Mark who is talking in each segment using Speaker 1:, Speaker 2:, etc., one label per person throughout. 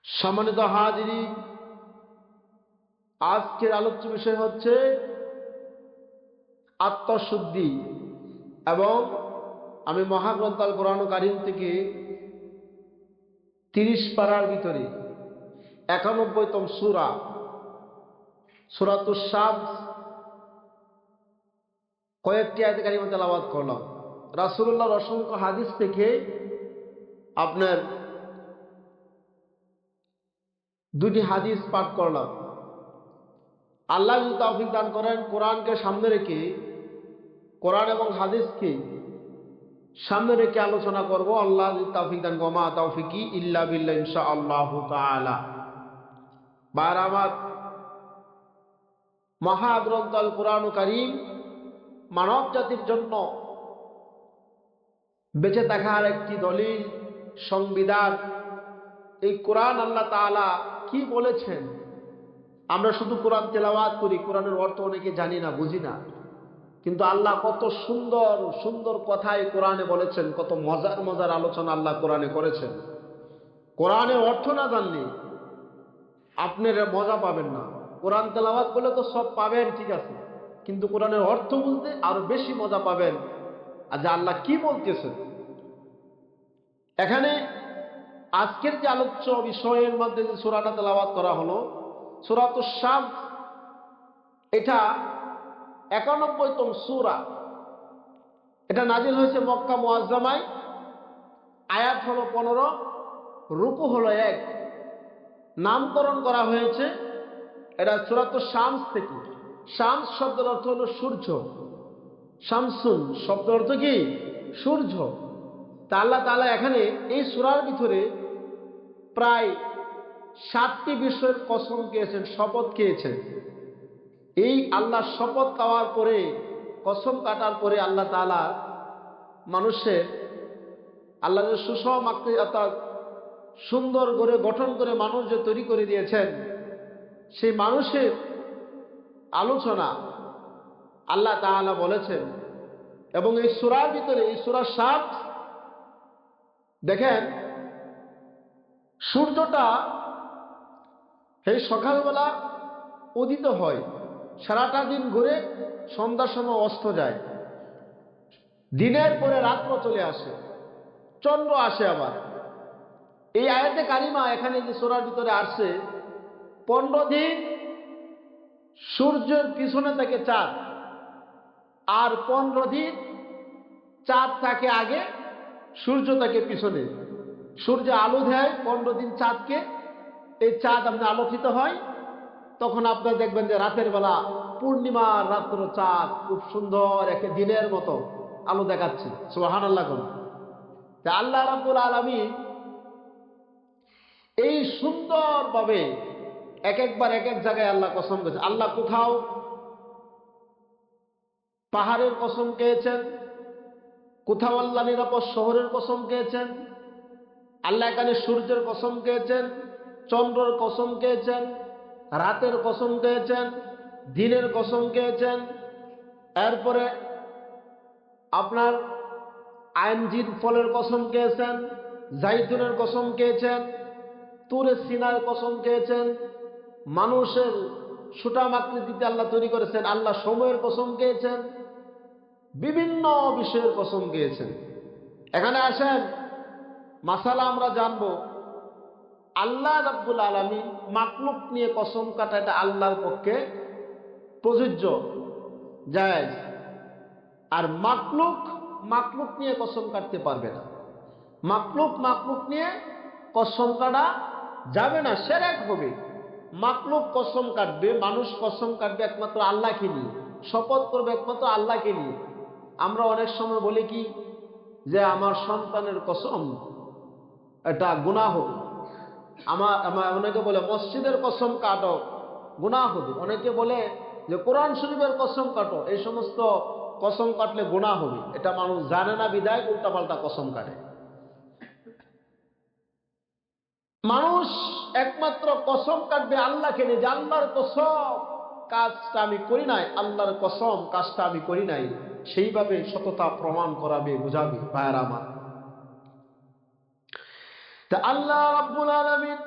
Speaker 1: সম্মানিত হাজিরিন, আজকের আলোচ্য বিষয় হচ্ছে আত্মশুদ্ধি। এবং আমি মহাগ্রন্থ আল কোরআন কারীম থেকে 30 পারার ভিতরে 91তম সূরা সূরাতুশ শামস কয়েকটি আয়াত কারিমা তেলাওয়াত করলাম। রাসূলুল্লাহর অসংখ্য হাদিস থেকে আপনার দুটি হাদিস পাঠ করলাম। আল্লাহ যদি তৌফিক দান করেন, কোরআনকে সামনে রেখে, কোরআন এবং হাদিসকে সামনে রেখে আলোচনা করব। আল্লাহ যদি তৌফিক দান করেন, মা তৌফিকি ইল্লা বিল্লাহ, ইনশাআল্লাহু তাআলা। আমার মহাগ্রন্থ আল কোরআন কারীম মানব জাতির জন্য বেঁচে থাকার একটি দলিল, সংবিধান। এই কোরআন আল্লাহ তাআলা কি বলেছেন? আমরা শুধু কোরআন তেলাওয়াত করি, কোরআনের অর্থ অনেকে জানি না, বুঝি না। কিন্তু আল্লাহ কত সুন্দর সুন্দর কথা এই কোরআনে বলেছেন, কত মজার মজার আলোচনা আল্লাহ কোরআনে করেছেন। কোরআনের অর্থ না জানলে আপনি মজা পাবেন না। কোরআন তেলাওয়াত করলে তো সব পাবেন, ঠিক আছে, কিন্তু কোরআনের অর্থ বুঝতে আরো বেশি মজা পাবেন। আর যে আল্লাহ কি বলতেছেন এখানে, আজকের যে আলোচ্য বিষয়ের মধ্যে যে সূরাটা তেলাওয়াত করা হলো, সূরাতুশ শামস, এটা 91তম সূরা। এটা নাজিল হয়েছে মক্কা মুআজ্জামায়। আয়াত হলো 15, রুকু হলো 1। নামকরণ করা হয়েছে এটা সূরাতুশ শামস থেকে। শামস শব্দের অর্থ হলো সূর্য। শামসুন শব্দের অর্থ কি? সূর্য। তা আল্লাহ তাআলা এখানে এই সূরার ভিতরে প্রায় 7টি বিষয়ের কসম খেয়েছেন, শপথ খেয়েছেন। এই আল্লাহ শপথ খাওয়ার পরে, কসম কাটার পরে আল্লাহ তাআলা মানুষের, আল্লাহ যে সুষম অর্থাৎ সুন্দর করে গঠন করে মানুষ যে তৈরি করে দিয়েছেন, সেই মানুষের আলোচনা আল্লাহ তাআলা বলেছেন। এবং এই সূরার ভিতরে, এই সূরা শামস, দেখেন সূর্যটা এই সকালবেলা উদিত হয়, সারাটা দিন ঘুরে সন্ধ্যার সময় অস্ত যায়, দিনের পরে রাত্র চলে আসে, চন্দ্র আসে আবার। এই আয়াতে কারিমা এখানে যে সূরার ভিতরে আসছে, 15 দিন সূর্যের পিছনে থাকে চাঁদ, আর 15 দিন চাঁদ থাকে আগে, সূর্য থাকে পিছনে। সূর্য আলো দেয় 15 দিন চাঁদকে, এই চাঁদ আপনি আলোকিত হয়, তখন আপনার দেখবেন যে রাতের বেলা পূর্ণিমার রাত্র চাঁদ খুব সুন্দর একে দিনের মতো আলো দেখাচ্ছে। সুবহানাল্লাহ। আল্লাহ রাব্বুল আলামিন এই সুন্দরভাবে এক একবার এক এক জায়গায় আল্লাহ কসম করেছে। আল্লাহ কোথাও পাহাড়ের কসম খেয়েছেন, কোথাও আল্লাহ নিরাপদ শহরের কসম খেয়েছেন, আল্লাহ এখানে সূর্যের কসম খেয়েছেন, চন্দ্রের কসম খেয়েছেন, রাতের কসম খেয়েছেন, দিনের কসম খেয়েছেন। এরপরে আপনার আইনজির ফলের কসম খেয়েছেন, জাইতুনের কসম খেয়েছেন, তুরে সিনার কসম খেয়েছেন, মানুষের সুটাম আকৃতিতে আল্লাহ তৈরি করেছেন, আল্লাহ সময়ের কসম খেয়েছেন, বিভিন্ন বিষয়ের কসম খেয়েছেন। এখানে আসেন, মাসালা আমরা জানবো, আল্লাহ রাব্বুল আলামিন মাখলুক নিয়ে কসম কাটা, এটা আল্লাহর পক্ষে প্রযোজ্য, জায়েজ। আর মাখলুক মাখলুক নিয়ে কসম কাটতে পারবে না। মাখলুক নিয়ে কসম কাটা যাবে না, শিরক হবে। মাখলুক কসম কাটবে, মানুষ কসম কাটবে একমাত্র আল্লাহকে নিয়ে, শপথ করবে একমাত্র আল্লাহকে নিয়ে। আমরা অনেক সময় বলি কি, যে আমার সন্তানের কসম, এটা গুনাহ হবে। অনেকে বলে মসজিদের কসম কাটো, গুনাহ হবে। অনেকে বলে যে কোরআন শরীফের কসম কাটো, এই সমস্ত কসম কাটলে গুনাহ হবে। এটা মানুষ জানে না বিদায় উল্টাপাল্টা কসম কাটে। মানুষ একমাত্র কসম কাটবে আল্লাহকে নিয়ে, যে আল্লাহর কসম কাজটা আমি করি নাই, আল্লাহর কসম কাজটা আমি করি নাই, সেইভাবে সততা প্রমাণ করাবে, বুঝাবে। ভাইয়েরা আমার, তা আল্লাহ রাব্বুল আলামিন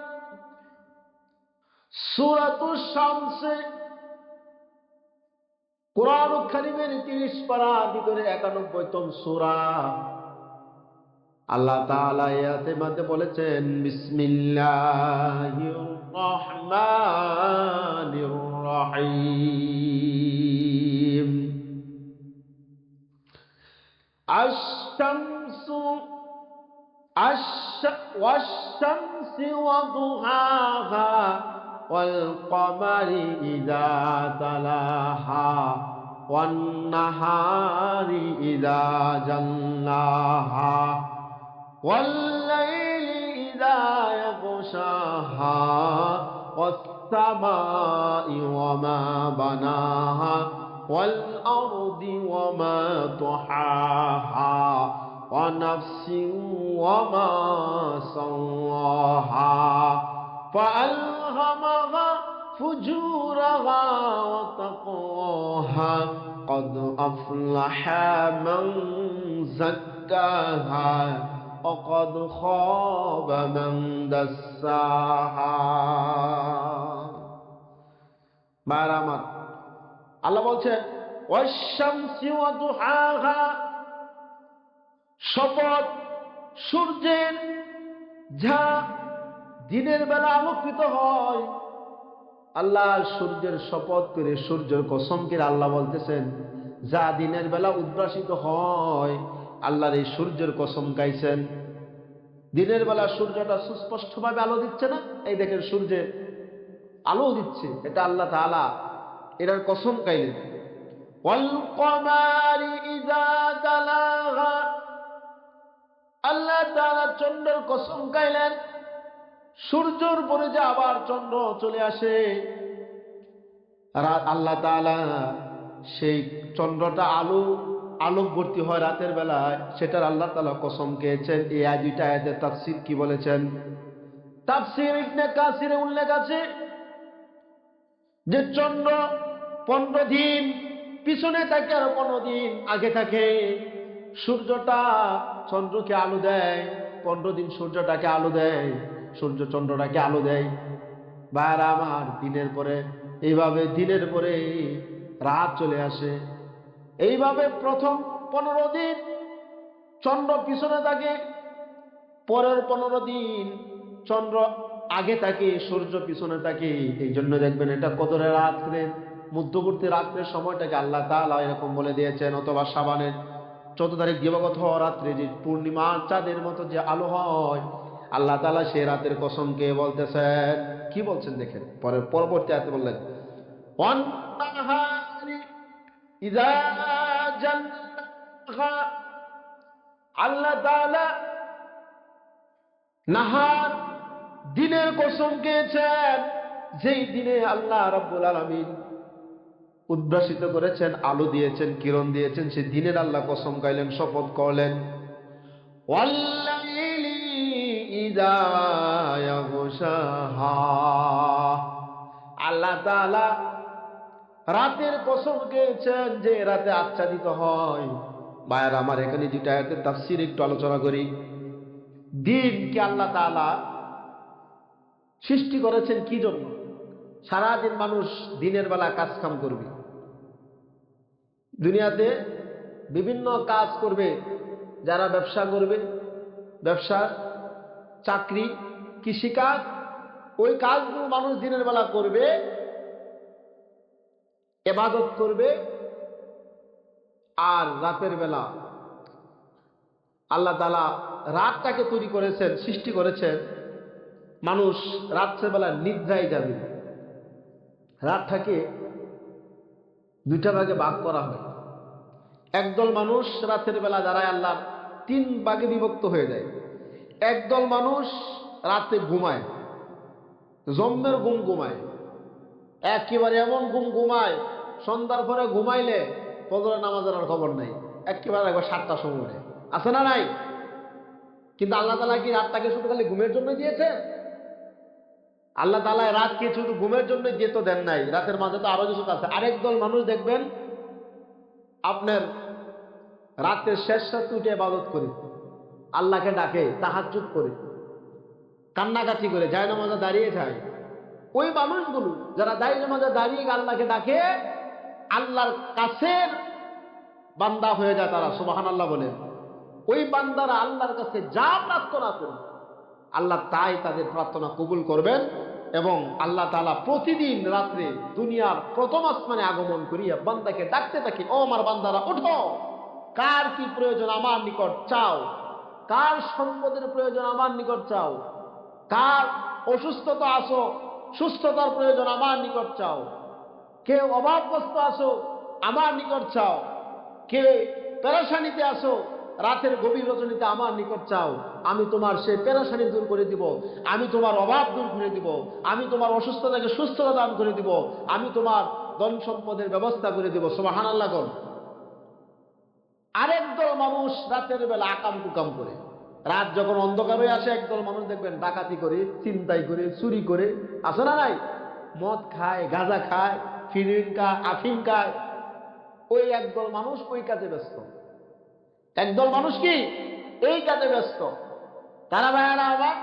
Speaker 1: সূরাতুশ শামস, কোরআন কারীমের 30 পারা ভিতরে 91তম সূরা। আল্লাহ তাআলা আয়াতে মধ্যে বলেছেন বিসমিল্লাহির রহমানির রহিম। আশ-শামসু ওয়াশ-শামসি ওয়াদুহাহা ওয়াল কমারি ইযা তালাহা ওয়ান নাহারি ইযা জাল্লাহা ওয়াল লাইলি ইযা ইয়াগশাহা ওয়াস সামাই ওয়া মা বানাহা ওয়াল আরদি ওয়া মা তুহাহা ওয়া নাফসিন ওয়া মা সাওয়াহা فألهمها فجورها وتقواها قد أفلح من زكاها وقد خاب من دساها। বারামাত আল্লাহ বলছে ওয়াশ-শামসি ওয়া দুহাহা, শপথ সূর্যের যা দিনের বেলা আলোকিত হয়। আল্লাহ সূর্যের শপথ করে, সূর্যের কসম করে আল্লাহ বলতেছেন যা দিনের বেলা উদ্ভাসিত হয়, আল্লাহর এই সূর্যের কসম খাইছেন। দিনের বেলা সূর্যটা সুস্পষ্টভাবে আলো দিচ্ছে না, এই দেখেন সূর্যে আলো দিচ্ছে, এটা আল্লাহ তাআলা এটার কসম খাইলেন। ওয়াল কমারি ইযা তালাহা, আল্লাহ তাআলা চন্দ্রের কসম খাইলেন। সূর্যের পরে যে আবার চন্দ্র চলে আসে, আল্লাহ তাআলা সেই চন্দ্রটা আলোক ভর্তি হয় রাতের বেলায়, সেটার আল্লাহ তাআলা কসম খেয়েছেন। এই দুইটা আয়াতের তাফসীর কি বলেছেন? তাফসীর ইবনে কাসিরে উল্লেখ আছে যে চন্দ্র 15 দিন পিছনে থাকে আর 15 দিন আগে থাকে। সূর্যটা চন্দ্রকে আলো দেয়, 15 দিন সূর্যটাকে আলো দেয়, সূর্য চন্দ্রটাকে আলো দেয়। বার আমার দিনের পরে এইভাবে দিনের পরে রাত চলে আসে। এইভাবে প্রথম 15 দিন চন্দ্র পিছনে থাকে, পরের 15 দিন চন্দ্র আগে থাকে, সূর্য পিছনে থাকে। এই জন্য দেখবেন এটা কদরের রাত্রের মধ্যবর্তী রাত্রের সময়টাকে আল্লাহ তাআলা এরকম বলে দিয়েছেন। অথবা শাবানের 14 তারিখ দিবাগত হওয়া রাত্রে যে পূর্ণিমা চাঁদের মতো যে আলো হয়, আল্লাহ তাআলা সেই রাতের কসমকে বলতেছেন। কি বলছেন দেখেন, পরবর্তী আয়াতে বললেন ওয়ান নাহারি ইযা জাল্লাহা, আল্লাহ তাআলা নাহার দিনের কসম খেয়েছেন, যেই দিনে আল্লাহ রাব্বুল আলামিন উদ্ভাসিত করেছেন, আলো দিয়েছেন, কিরণ দিয়েছেন, সেই দিনের আল্লাহ কসম খাইলেন, শপথ করলেন। ওয়াল্লাইলি ইযা ইয়াগশাহা, আল্লাহ তাআলা রাতের কসম খেয়েছেন যে রাতে আচ্ছাদিত হয়। ভাইয়ার আমার, এখানে দুইটা আয়াতের তাফসীর একটু আলোচনা করি। দিনকে আল্লাহ তাআলা সৃষ্টি করেছেন কি জন্য? সারাদিন মানুষ দিনের বেলা কাজ কাম করবে, দুনিয়াতে বিভিন্ন কাজ করবে। যারা ব্যবসা করবে, ব্যবসা, চাকরি, কৃষিকাজ, ওই কাজগুলো মানুষ দিনের বেলা করবে, ইবাদত করবে। আর রাতের বেলা আল্লাহ তাআলা রাতটাকে তৈরি করেছেন, সৃষ্টি করেছেন, মানুষ রাত্রের বেলা নিদ্রায় যাবে। রাতটাকে দুইটা ভাগে ভাগ করা হয়। একদল মানুষ রাতের বেলা দাঁড়ায় আল্লাহর 3 ভাগে বিভক্ত হয়ে যায়। একদল মানুষ রাতে ঘুমায়, জম্মের ঘুম ঘুমায়, একেবারে এমন ঘুম ঘুমায় সন্ধ্যার পরে ঘুমাইলে ফজরের নামাজের আর খবর নাই, একেবারে একবার 7টার সময় আছে না নাই? কিন্তু আল্লাহ তাআলা কি রাতটাকে শুধু খালি ঘুমের জন্য দিয়েছে? আল্লাহ তাআলা রাতকে শুধু ঘুমের জন্য দিয়ে তো দেন নাই, রাতের মাঝে তো আরো কিছু আছে। আরেক দল মানুষ দেখবেন আপনার রাতের শেষ রাতে উঠে ইবাদত করে, আল্লাহকে ডাকে, তাহাজ্জুদ করে, কান্নাকাটি করে, জায়নামাজে দাঁড়িয়ে যায়। ওই মানুষগুলো যারা দাঁড়িয়ে মাঝে দাঁড়িয়ে আল্লাহকে ডাকে, আল্লাহর কাছের বান্দা হয়ে যায় তারা, সুবহানাল্লাহ বলেন। ওই বান্দারা আল্লাহর কাছে যা প্রার্থনা করে আল্লাহ তাই তাদের প্রার্থনা কবুল করবেন। এবং আল্লাহ তাআলা প্রতিদিন রাত্রে দুনিয়ার প্রথম আসমানে আগমন করিয়া বান্দাকে ডাকতে থাকি, ও আমার বান্দারা ওঠো, কার কি প্রয়োজন আমার নিকট চাও, কার সম্পদের প্রয়োজন আমার নিকট চাও, কার অসুস্থতা আসো সুস্থতার প্রয়োজন আমার নিকট চাও, কে অভাবগ্রস্ত আসো আমার নিকট চাও, কে পেরেশানিতে আসো রাতের গভীর রজনীতে আমার নিকট চাও, আমি তোমার সেই পেরেশানি দূর করে দিব, আমি তোমার অভাব দূর করে দিব, আমি তোমার অসুস্থতাকে সুস্থতা দান করে দিব, আমি তোমার ধন সম্পদের ব্যবস্থা করে দিব। সুবহানাল্লাহ। আরেক দল মানুষ রাতের বেলা আকাম কুকাম করে, রাত যখন অন্ধকার হয়ে আসে একদল মানুষ দেখবেন ডাকাতি করে, ছিনতাই করে, চুরি করে, আসে না নাই, মদ খায়, গাঁজা খায়, ফিরিন খায়, আফিম খায়। ওই একদল মানুষ ওই কাজে ব্যস্ত, একদল মানুষ কি এই কাজে ব্যস্ত। তারা ভাইয়ারা আবার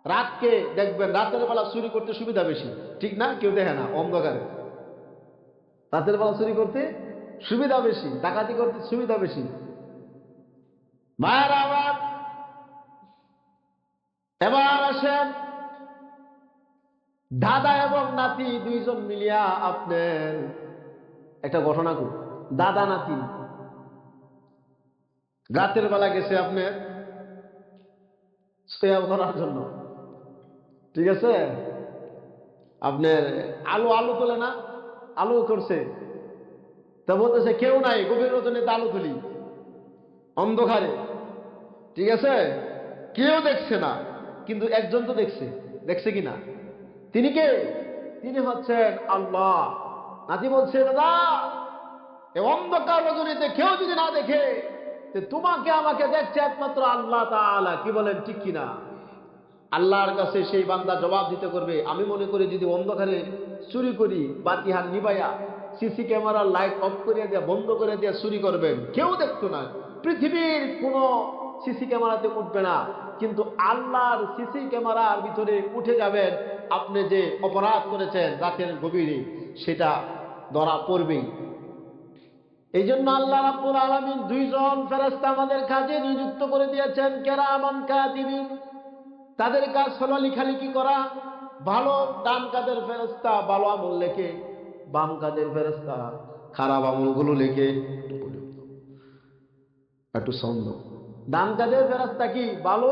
Speaker 1: রাতকে দেখবেন রাতের বেলা চুরি করতে সুবিধা বেশি, ঠিক না? কেউ দেখে না অন্ধকারে, রাতের বেলা চুরি করতে সুবিধা বেশি, ডাকাতি করতে সুবিধা বেশি। ভাইয়ারা আবার এবার আসেন, দাদা এবং নাতি দুইজন মিলিয়া আপনার একটা ঘটনা করি। দাদা নাতি রাতের বেলা গেছে আপনার সোয়াব করার জন্য, ঠিক আছে? আপনার আলু আলু তোলে না, আলু করছে, তা বলতেছে কেউ নাই, গভীর রজনীতে আলু তুলি অন্ধকারে, ঠিক আছে? কেউ দেখছে না, কিন্তু একজন তো দেখছে, দেখছে কিনা? তিনি কে? তিনি হচ্ছেন আল্লাহ। নাতি বলছে, দাদা এই অন্ধকার রজনীতে কেউ যদি না দেখে, তোমাকে আমাকে দেখছে একমাত্র আল্লাহ তাআলা। কি বলেন, ঠিক কিনা? আল্লাহর কাছে সেই বান্দা জবাব দিতে করবে। আমি মনে করি যদি অন্ধকারে চুরি করি, বাতি হাত নিবাইয়া সিসি ক্যামেরার লাইট অফ করে দেয়া, বন্ধ করে দেয়া চুরি করবেন, কেউ দেখতো না, পৃথিবীর কোন সিসি ক্যামেরাতে উঠবে না, কিন্তু আল্লাহর সিসি ক্যামেরার ভিতরে উঠে যাবেন। আপনি যে অপরাধ করেছেন রাতের গভীরে, সেটা ধরা পড়বেই। এই জন্য আল্লাহ রাব্বুল আলামিন দুইজন ফেরেশতা আমাদের কাজে নিযুক্ত করে দিয়েছেন, কিরামান কাতিবিন। তাদের কাজ হলো লেখালেখি করা। ভালো ডান কাদের ফেরেশতা ভালো আমল লেখে, বাম কাদের ফেরেশতা খারাপ আমলগুলো লেখে। একটু সাউন্ড দাও। ডান কাদের ফেরেশতা কি ভালো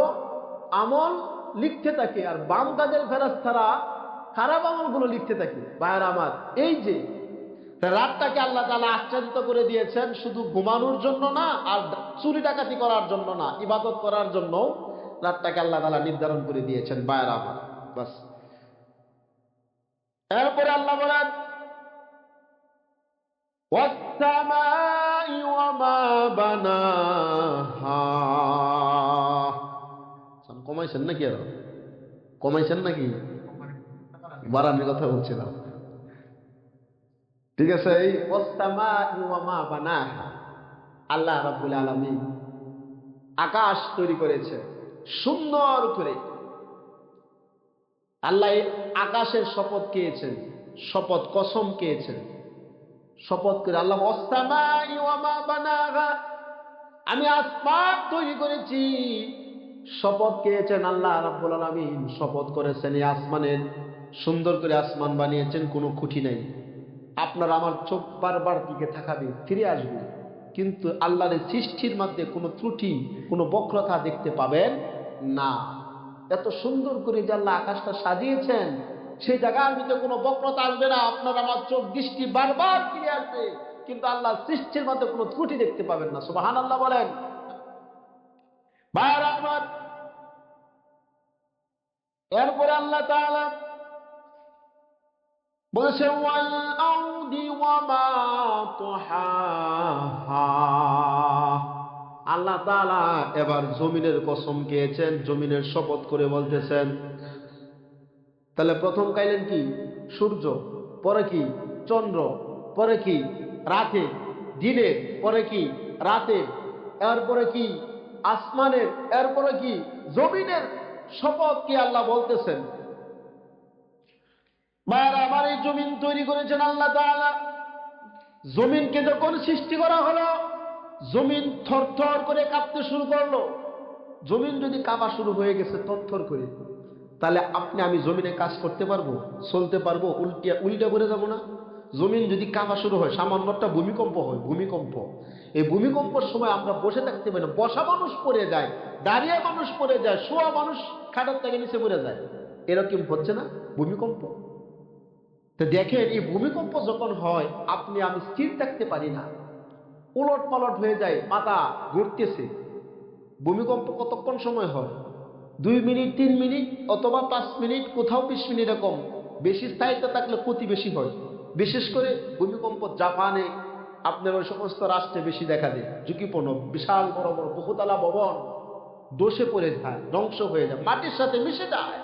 Speaker 1: আমল লিখতে থাকে, আর বাম কাদের ফেরেশতারা খারাপ আমলগুলো লিখতে থাকে। ভাইয়েরা আমার, এই যে রাতটাকে আল্লাহ তাআলা আচ্ছাদিত করে দিয়েছেন শুধু ঘুমানোর জন্য না, আর চুরি ডাকাতি করার জন্য না, ইবাদত করার জন্য রাতটাকে আল্লাহ তাআলা নির্ধারণ করে দিয়েছেন। ভাইয়েরা আমার, বাস। এরপরে আল্লাহ বলেন, ওয়াস-সামাই ওয়া মা বানাহা। কমাইছেন নাকি? আর কমাইছেন নাকি? বাড়ানোর কথা বলছিলাম, ঠিক আছে? এই ওয়াস-সামাই ওয়া মা বানাহা, আল্লাহ রাব্বুল আলামিন আকাশ তৈরি করেছে সুন্দর করে। আল্লাহ আকাশের শপথ খেয়েছেন, শপথ কসম খেয়েছেন, শপথ করে আল্লাহ, ওয়াস-সামাই ওয়া মা বানাহা, আমি আসমান তৈরি করেছি। শপথ খেয়েছেন আল্লাহ রাব্বুল আলামিন, শপথ করেছেন এই আসমানের, সুন্দর করে আসমান বানিয়েছেন, কোনো খুঁটি নাই। আপনার আমার চোখ বারবার দিকে তাকাবে, ফিরে আসবে, কিন্তু আল্লাহর সৃষ্টির মধ্যে কোনো ত্রুটি, কোনো বক্রতা দেখতে পাবেন না। এত সুন্দর করে যে আল্লাহ আকাশটা সাজিয়েছেন, সেই জায়গার ভিতরে কোনো বক্রতা আসবে না। আপনার আমার চোখ দৃষ্টি বারবার ফিরে আসবে, কিন্তু আল্লাহ সৃষ্টির মধ্যে কোনো ত্রুটি দেখতে পাবেন না। সুবহানাল্লাহ বলেন। ভাইরা আমার, এরপরে আল্লাহ তাআলা বলেছে, ওয়াল আরদি ওয়া মা তুহাহা। আল্লাহ তাআলা এবার জমিনের কসম খেয়েছেন, জমিনের শপথ করে বলতেছেন। তাহলে প্রথম গাইলেন কি? সূর্য, পরে কি? চন্দ্র, পরে কি? রাতে, দিনের, পরে কি? রাতের, এরপরে কি? আসমানের, এরপরে কি? জমিনের শপথ কি আল্লাহ বলতেছেন। ভাইরা আমার, এই জমিন তৈরি করেছেন আল্লাহ তাআলা। জমিনকে যখন সৃষ্টি করা হলো, জমিন থরথর করে কাঁপতে শুরু করলো। জমিন যদি কাঁপা শুরু হয়ে গেছে থরথর করে, তাহলে আপনি আমি জমিনে কাজ করতে পারবো, চলতে পারবো? উল্টে উল্টে পড়ে যাবো না? জমিন যদি কাঁপা শুরু হয়, সামান্য একটা ভূমিকম্প হয়, ভূমিকম্প, এই ভূমিকম্পের সময় আমরা বসে থাকতে পারি না, বসা মানুষ পড়ে যায়, দাঁড়িয়ে মানুষ পড়ে যায়, শোয়া মানুষ খাটের থেকে নিচে পড়ে যায়। এরকম হচ্ছে না ভূমিকম্প? তো দেখেন, এই ভূমিকম্প যখন হয়, আপনি আমি স্থির থাকতে পারি না, উলট পালট হয়ে যায়, মাথা ঘুরতেছে। ভূমিকম্প কতক্ষণ সময় হয়? 2 মিনিট, 3 মিনিট, অথবা 5 মিনিট, কোথাও 20 মিনিট, এরকম। বেশি স্থায়িত্ব থাকলে ক্ষতি বেশি হয়। বিশেষ করে ভূমিকম্প জাপানে, আপনার ওই সমস্ত রাষ্ট্রে বেশি দেখা যায়, ঝুঁকিপূর্ণ। বিশাল বড় বড় বহুতলা ভবন ধসে পড়ে যায়, ধ্বংস হয়ে যায়, মাটির সাথে মিশে যায়।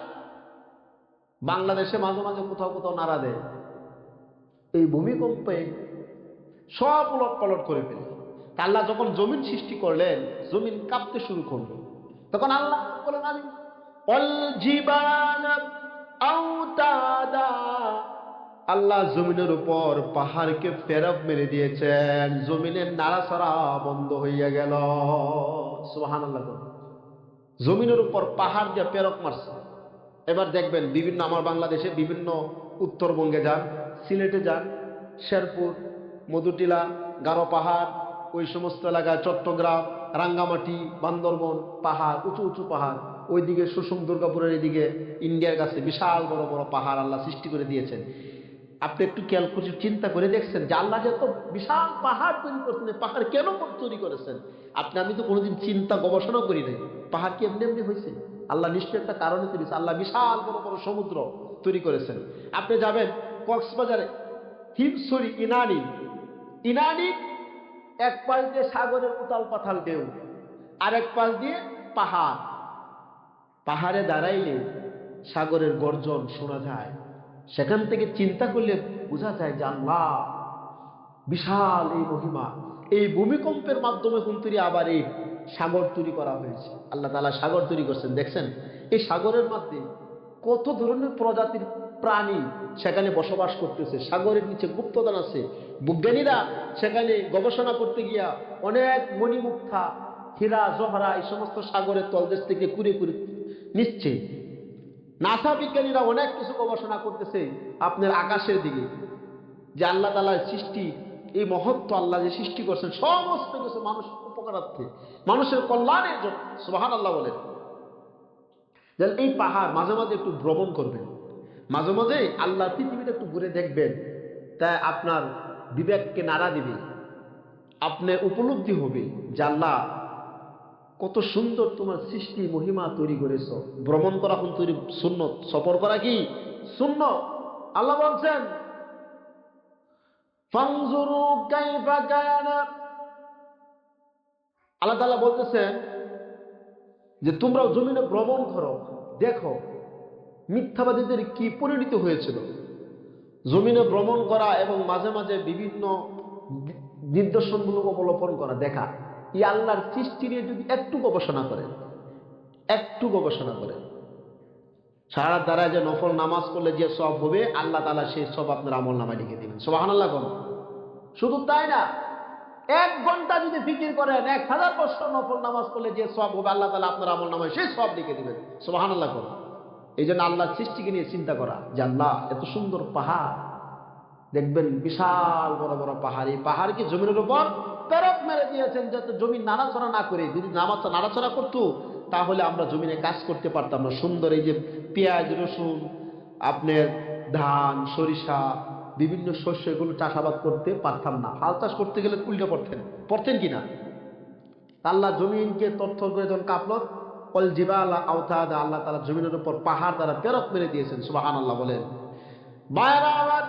Speaker 1: বাংলাদেশে মাঝে মাঝে কোথাও কোথাও নাড়া দেয়। এই ভূমিকম্পে সব উলট পালট করে ফেলে। তা আল্লাহ যখন জমিন সৃষ্টি করলেন, জমিন কাঁপতে শুরু করলো, তখন আল্লাহ বলেন, আমি অল জিবাল আওতাদা, আল্লাহ জমিনের উপর পাহাড়কে ফেরত মেরে দিয়েছেন, জমিনের নাড়াচাড়া বন্ধ হইয়া গেল। সুবহানাল্লাহ। জমিনের উপর পাহাড় দিয়ে পেরক মারছে। এবার দেখবেন, বিভিন্ন, আমার বাংলাদেশে বিভিন্ন, উত্তরবঙ্গে যান, সিলেটে যান, শেরপুর, মধুটিলা, গারো পাহাড়, ওই সমস্ত এলাকায়, চট্টগ্রাম, রাঙ্গামাটি, বান্দরবন, পাহাড়, উঁচু উঁচু পাহাড়, ওইদিকে সুষুম, দুর্গাপুরের এদিকে, ইন্ডিয়ার কাছে বিশাল বড় বড় পাহাড় আল্লাহ সৃষ্টি করে দিয়েছেন। আপনি একটু খেয়াল করে চিন্তা করে দেখছেন যে আল্লাহ যে এত বিশাল পাহাড় তৈরি করছেন, পাহাড় কেন তৈরি করেছেন? আপনি আমি তো কোনোদিন চিন্তা গবেষণা করি নাই, পাহাড় কি এমনি এমনি হয়েছে? আল্লাহ নিশ্চয়ই একটা কারণে তৈরি করেছে। আল্লাহ বিশাল বড় বড় সমুদ্র তৈরি করেছেন। আপনি যাবেন কক্সবাজারে, হিমছড়ি, ইনানি, ইনানি, এক পাশ দিয়ে সাগরের উতাল পাথাল ঢেউ, আর এক পাশ দিয়ে পাহাড়। পাহাড়ে দাঁড়াইলে সাগরের গর্জন শোনা যায়। সেখান থেকে চিন্তা করলে বোঝা যায় যে আল্লাহ বিশাল এই মহিমা। এই ভূমিকম্পের মাধ্যমে কিন্তু আবার এই সাগর তৈরি করা হয়েছে। আল্লাহ তাআলা সাগর তৈরি করছেন, দেখছেন? এই সাগরের মধ্যে কত ধরনের প্রজাতির প্রাণী সেখানে বসবাস করতেছে। সাগরের নিচে গুপ্তধন আছে। বিজ্ঞানীরা সেখানে গবেষণা করতে গিয়া অনেক মণিমুক্তা, হীরা, জহরা, এই সমস্ত সাগরের তলদেশ থেকে কুড়ে কুড়ে নিচ্ছে। নাসা বিজ্ঞানীরা অনেক কিছু গবেষণা করতেছে আপনার আকাশের দিকে, যে আল্লাহ তাআলার সৃষ্টি, এই মহত্ব, আল্লাহ যে সৃষ্টি করছেন সমস্ত কিছু মানুষের উপকারার্থে, মানুষের কল্যাণের জন্য। সুবহানাল্লাহ বলেন। এই পাহাড় মাঝে মাঝে একটু ভ্রমণ করবেন, মাঝে মাঝে আল্লাহর পৃথিবীটা একটু ঘুরে দেখবেন, তাই আপনার বিবেককে নাড়া দিবে, আপনি উপলব্ধি হবে যে আল্লাহ কত সুন্দর তোমার সৃষ্টি, মহিমা তৈরি করেছ। ভ্রমণ করা এখন তৈরি সুন্নত, সফর করা কি সুন্নত। আল্লাহ বলছেন, ফানজুরু কাইফা কানা, আল্লাহ তাআলা বলতেছেন যে তোমরাও জমিনে ভ্রমণ করো, দেখো মিথ্যাবাদীদের কি পরিণত হয়েছিল। জমিনে ভ্রমণ করা এবং মাঝে মাঝে বিভিন্ন নিদর্শনমূলক অবলোকন করা, দেখা, এই আল্লাহর সৃষ্টি নিয়ে যদি একটু গবেষণা করেন, একটু গবেষণা করেন, সারা দ্বারা যে নফল নামাজ পড়লে যে সব হবে, আল্লাহ তাআলা সেই সব আপনার আমল নামায় লিখে দিবেন। সুবহানাল্লাহ। শুধু তাই না, 1 ঘন্টা যদি ফিকির করেন, 1000 বছর নফল নামাজ পড়লে যে সব হবে, আল্লাহ তাআলা আপনার আমল নামায় সেই সব লিখে দিবেন। সুবহানাল্লাহ। এই জন্য আল্লাহর সৃষ্টিকে নিয়ে চিন্তা করা, যে আল্লাহ এত সুন্দর পাহাড়, দেখবেন বিশাল বড় বড় পাহাড়, এই পাহাড় কি জমিনের উপর পেরক মেরে দিয়েছেন, যাতে জমি নাড়াচড়া না করে। যদি নাড়াচড়া করতো, তাহলে আমরা জমিনে কাজ করতে পারতাম না। সুন্দর এই যে পেঁয়াজ, রসুন, আপনার ধান, সরিষা, বিভিন্ন শস্য, এগুলো চাষাবাদ করতে পারতাম না। হাল চাষ করতে গেলে উল্টে পড়তেন, পড়তেন কিনা? আল্লাহ জমিনকে তরতর করে যখন কাঁপল, অল জিবালা আওতাদা, আল্লাহ তাআলা জমিনের উপর পাহাড় দ্বারা পেরক মেরে দিয়েছেন। সুবহানাল্লাহ বলেন। ভাইরা আমার,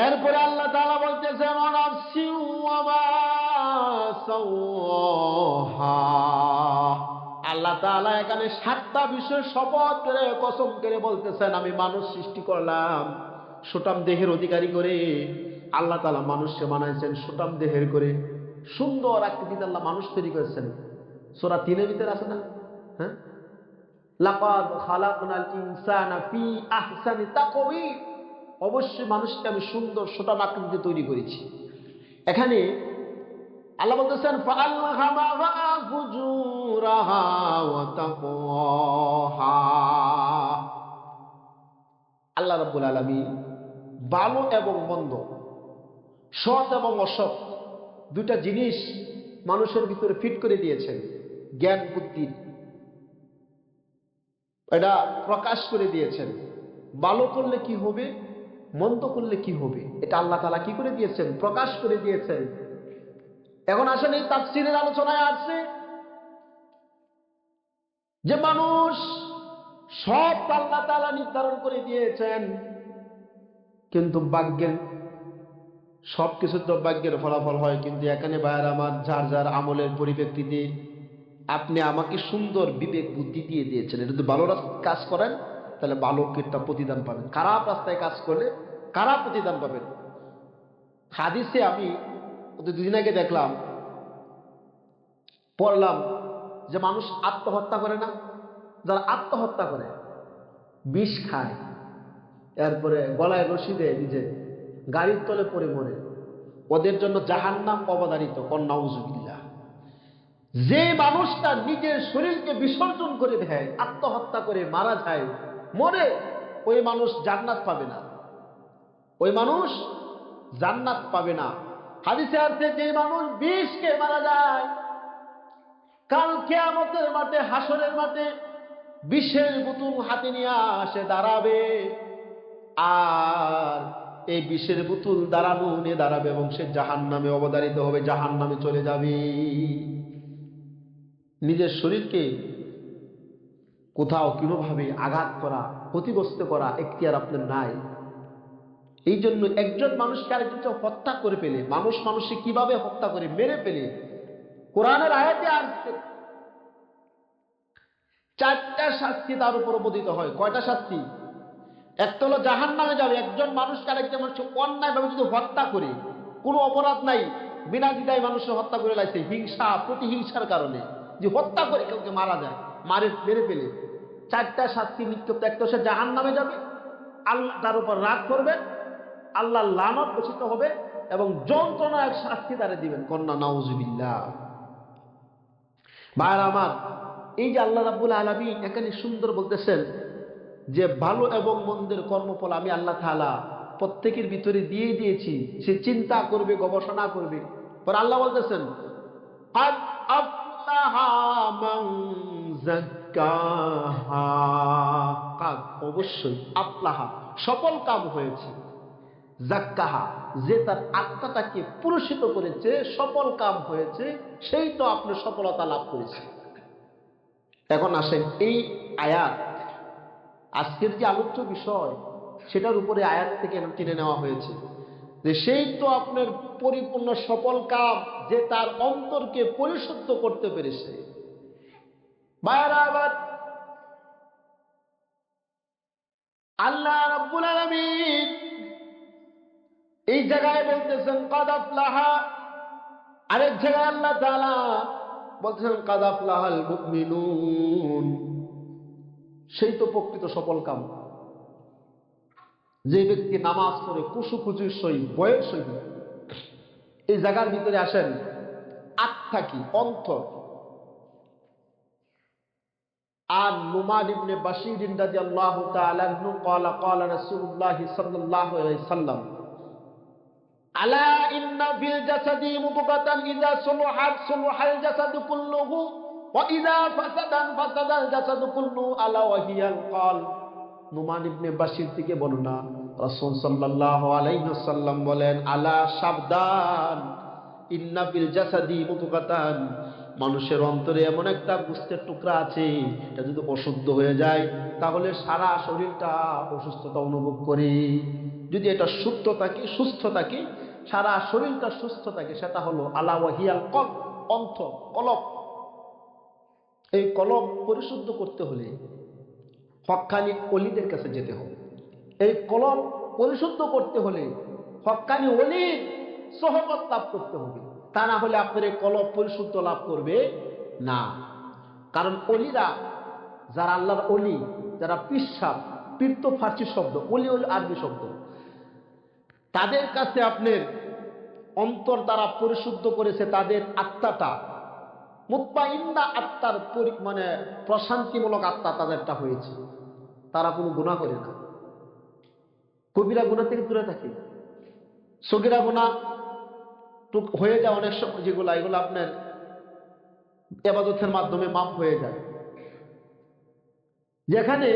Speaker 1: এরপরে আল্লাহ তাআলা বলতেছেন, ওয়ানাফসি ওয়া মা সাওয়াহা, আল্লাহ তাআলা এখানে 7টা বিষয় শপথ করে, কসম করে বলতেছেন, আমি মানুষ সৃষ্টি করলাম সুঠাম দেহের অধিকারী করে। আল্লাহ তাআলা মানুষকে বানাইছেন সুঠাম দেহের করে, সুন্দর আকৃতিতে আল্লাহ মানুষ তৈরি করেছেন। সূরা 3-এর ভিতরে আছে না? হ্যাঁ, লাকাদ খালাকনাল ইনসানা ফি আহসানি তাকওয়িম, অবশ্যই মানুষকে আমি সুন্দর সুঠাম আকৃতিতে তৈরি করেছি। এখানে আল্লাহ বলতেছেন ফাআলহামাহা ফুজুরাহা ওয়া তাকওয়াহা। আল্লাহ রাব্বুল আলামিন ভালো এবং মন্দ, সৎ এবং অসৎ দুটা জিনিস মানুষের ভিতরে ফিট করে দিয়েছেন। জ্ঞান বুদ্ধির এটা প্রকাশ করে দিয়েছেন। ভালো করলে কি হবে, মন্দ করলে কি হবে, এটা আল্লাহ তাআলা কি করে দিয়েছেন, প্রকাশ করে দিয়েছেন। এখন আসেন এই তাফসীরের আলোচনায় আসছে যে মানুষ সব আল্লাহ তাআলা নির্ধারণ করে দিয়েছেন, কিন্তু ভাগ্যের সবকিছু তো ভাগ্যের ফলাফল হয়। কিন্তু এখানে ভাইয়ের আমার, যার যার আমলের পরিপ্রেক্ষিতে আপনি আমাকে সুন্দর বিবেক বুদ্ধি দিয়ে দিয়েছেন। এটা যদি ভালো কাজ করেন তাহলে ভালো একটা প্রতিদান পাবেন, খারাপ রাস্তায় কাজ করলে খারাপ প্রতিদান পাবেন। হাদিসে আমি দুদিন আগে দেখলাম, পড়লাম যে মানুষ আত্মহত্যা করে না, যারা আত্মহত্যা করে, বিষ খায়, এরপরে গলায় রশি দেয়, নিজে গাড়ির তলে পড়ে মরে, ওদের জন্য জাহান্নাম অবধারিত। কন্নাউজুবিল্লাহ। যে মানুষটা নিজের শরীরকে বিসর্জন করে দেয়, আত্মহত্যা করে মারা যায়, মরে, ওই মানুষ জান্নাত পাবে না, ওই মানুষ জান্নাত পাবে না। হাদিসে আছে যে মানুষ বিষ খেয়ে মারা যায়, কাল কিয়ামতের মাঠে, হাসরের মাঠে বিষের বোতল হাতে নিয়ে আসে দাঁড়াবে, আর এই বিষের বোতল দাঁড়ানো নিয়ে দাঁড়াবে এবং সে জাহান্নামে অবধারিত হবে, জাহান্নামে চলে যাবে। নিজের শরীরকে কোথাও কোনোভাবে আঘাত করা, ক্ষতিগ্রস্ত করা এখতিয়ার আপনার নাই। এই জন্য একজন মানুষকে আরেকজনকে হত্যা করে ফেলে, মানুষ মানুষকে কিভাবে হত্যা করে মেরে ফেলে, কোরআনের আয়াতে আসছে চারটা শাস্তি তার উপর পতিত হয়। কয়টা শাস্তি? একটা হলো জাহান্নামে যাবে একজন মানুষকে আরেকজন মানুষ অন্যায়ভাবে যদি হত্যা করে, কোনো অপরাধ নাই, বিনা দ্বিধায় মানুষের হত্যা করে লাগছে, হিংসা প্রতিহিংসার কারণে যে হত্যা করে কাউকে মারা যায়, মেরে ফেলে, চারটা শাস্তি নিক্ষিপ্ত। একটা সে জাহান্নামে যাবে, আল্লাহ তার উপর রাগ করবেন, আল্লাহ লানত ঘোষিত হবে এবং যন্ত্রণার শাস্তি তারা দিবেন। কন্যা নাউজুবিল্লাহ। ভাইরা আমার, এই যে আল্লাহ রাব্বুল আলামিন এখানে সুন্দর বলতেছেন যে ভালো এবং মন্দের কর্মফল আমি আল্লাহ তাআলা প্রত্যেকের ভিতরে দিয়ে দিয়েছি, সে চিন্তা করবে, গবেষণা করবে। পর আল্লাহ বলতেছেন قد أفلح من زكاها। কাদ অবশ্যই, আফলাহা সফল কাম হয়েছে, জাক্কাহা যে তার আত্মাটাকে পুরস্কৃত করেছে, সফল কাম হয়েছে, সেই তো আপনি সফলতা লাভ করেছে। এখন আসেন এই আয়াত, আজকের যে আলোচ্য বিষয় সেটার উপরে আয়াত থেকে টেনে নেওয়া হয়েছে যে সেই তো আপনার পরিপূর্ণ সফল কাম, যে তার অন্তরকে পরিশুদ্ধ করতে পেরেছে। ভাইরা আবার, আল্লাহ রাব্বুল আলামিন এই জায়গায় বলতেছেন কাদ আফলাহা, আরেক জায়গায় আল্লাহ তাআলা বলতেছেন কাদ আফলাহাল মুমিনুন। সেই তো প্রকৃত সফল কাম, যে ব্যক্তি নামাজ পড়ে কুসুখুচুর সহিত, বয়ের সহিত। এই জায়গার ভিতরে আসেন আত্মা কি, অন্তর। আর নুমান ইবনে বাশীর রাদিয়াল্লাহু তাআলা আনহু قال قال رسول الله صلى الله عليه وسلم আলা ইন্না ফিল জাসাদি মুদগাতান ইযা সুলহাত সুলহাল জাসাদু কুল্লুহু ওয়া ইযা ফাসাদাল জাসাদু কুল্লুহু আলা ওয়া হিয়াল কল। নুমান ইবনে বাশীর থেকে বর্ণনা, রাসূল সাল্লাল্লাহু আলাইহি ওয়াসাল্লাম বলেন, আলা সাবধান, ইন্না ফিল জাসাদি মুদগাতান, মানুষের অন্তরে এমন একটা গোস্তের টুকরা আছে, এটা যদি অশুদ্ধ হয়ে যায় তাহলে সারা শরীরটা অসুস্থতা অনুভব করে। যদি এটা শুদ্ধ থাকে, সুস্থ থাকে, সারা শরীরটা সুস্থ থাকে, সেটা হলো আলা ওয়াহিয়াল কলব, অন্তর, কলব। এই কলব পরিশুদ্ধ করতে হলে হক্কানি ওলিদের কাছে যেতে হবে। এই কলব পরিশুদ্ধ করতে হলে হক্কানি ওলির সোহবত লাভ করতে হবে, তা না হলে আপনার এই কলব পরিশুদ্ধ লাভ করবে না। কারণ ওলিরা যারা আল্লাহর অলি, যারা পিসাব, পীর তো ফার্সি শব্দ, অলি হল আরবি শব্দ, তাদের কাছে আপনার অন্তর তারা পরিশুদ্ধ করেছে, তাদের আত্মাটা মুতমাইন্না আত্মার মানে প্রশান্তিমূলক আত্মা তাদেরটা হয়েছে। তারা কোনো গুনাহ করে না, কবিরা গুনাহ থেকে দূরে থাকে। সগীরা গুনাহ হয়ে যায় অনেক সময়, যেগুলো এগুলো আপনার ইবাদতের মাধ্যমে মাফ হয়ে যায়। যেখানে